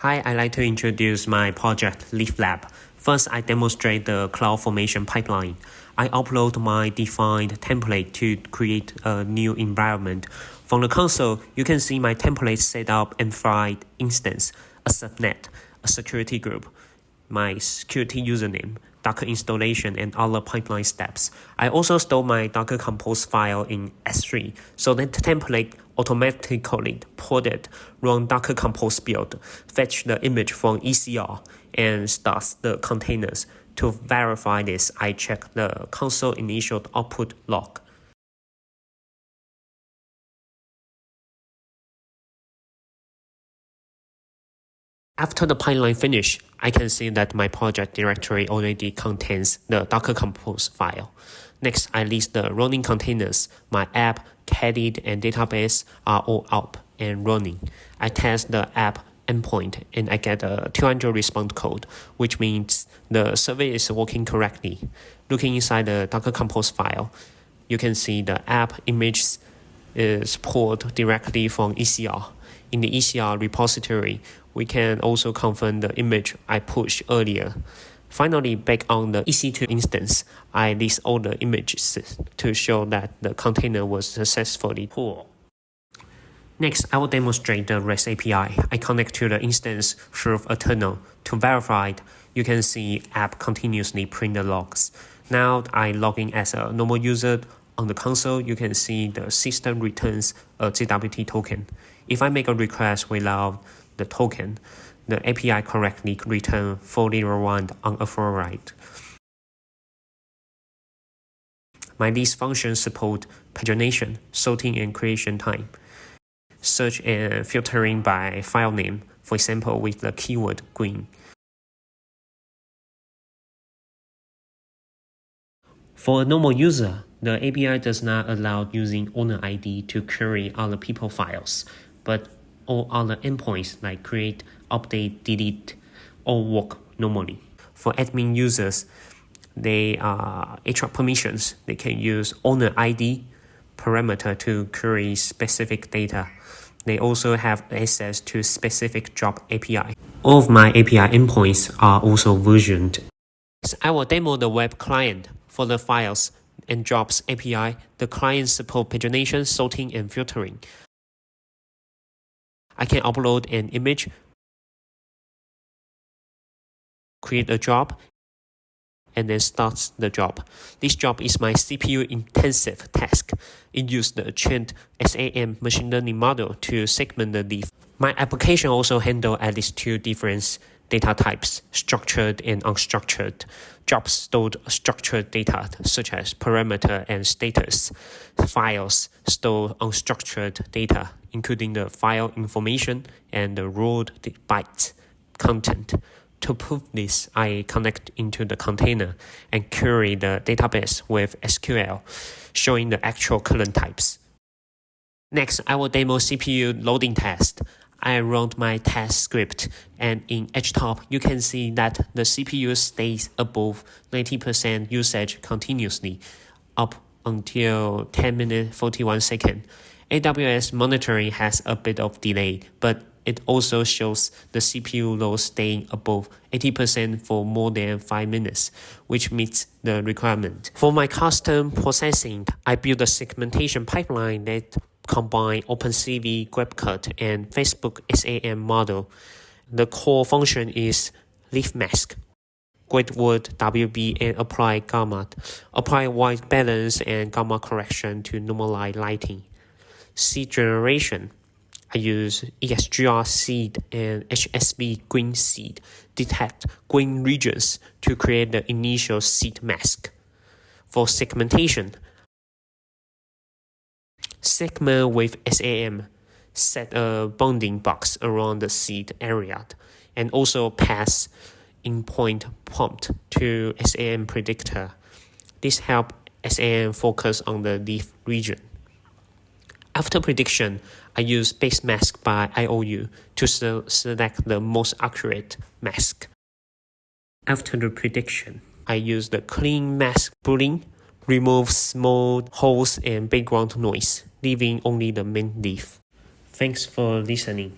Hi, I'd like to introduce my project Leaf Lab. First, I demonstrate the CloudFormation pipeline. I upload my defined template to create a new environment. From the console, you can see my template set up and file instance, a subnet, a security group, my security username, Docker installation, and other pipeline steps. I also store my Docker Compose file in S3, so that the template automatically ported run Docker Compose build, fetch the image from ECR, and starts the containers. To verify this, I check the console initial output log. After the pipeline finish, I can see that my project directory already contains the Docker Compose file. Next, I list the running containers. My app, caddy, and database are all up and running. I test the app endpoint and I get a 200 response code, which means the survey is working correctly. Looking inside the Docker Compose file, you can see the app image is pulled directly from ECR. In the ECR repository, we can also confirm the image I pushed earlier. Finally, back on the EC2 instance, I list all the images to show that the container was successfully pulled. Next, I will demonstrate the REST API. I connect to the instance through a tunnel. To verify it, you can see app continuously print the logs. Now I log in as a normal user. On the console, you can see the system returns a JWT token. If I make a request without the token, the API correctly returns 401 unauthorized. My list functions support pagination, sorting and creation time, search and filtering by file name, for example with the keyword green. For a normal user, the API does not allow using owner ID to query other people files, but all other endpoints like create, update, delete, all work normally. For admin users, they are extra permissions. They can use owner ID parameter to query specific data. They also have access to specific job API. All of my API endpoints are also versioned. I will demo the web client. For the files and jobs API, the client support pagination, sorting, and filtering. I can upload an image, create a job, and then start the job. This job is my CPU-intensive task. It uses the trained SAM machine learning model to segment the leaf. My application also handles at least two different data types, structured and unstructured. Jobs store structured data such as parameter and status. Files store unstructured data, including the file information and the raw byte content. To prove this, I connect into the container and query the database with SQL, showing the actual current types. Next, I will demo CPU loading test. I run my test script, and in HTOP, you can see that the CPU stays above 90% usage continuously, up until 10 minutes 41 seconds. AWS monitoring has a bit of delay, but it also shows the CPU load staying above 80% for more than 5 minutes, which meets the requirement. For my custom processing, I built a segmentation pipeline that combine OpenCV, GrabCut, and Facebook SAM model. The core function is leaf mask, grid word WB, and apply gamma. Apply white balance and gamma correction to normalize lighting. Seed generation. I use ESGR seed and HSV green seed. Detect green regions to create the initial seed mask. For segmentation, segment with SAM, set a bounding box around the seed area, and also pass endpoint prompt to SAM predictor. This helps SAM focus on the leaf region. After prediction, I use base mask by IOU to select the most accurate mask. After the prediction, I use the clean mask boolean, remove small holes and background noise, leaving only the main leaf. Thanks for listening.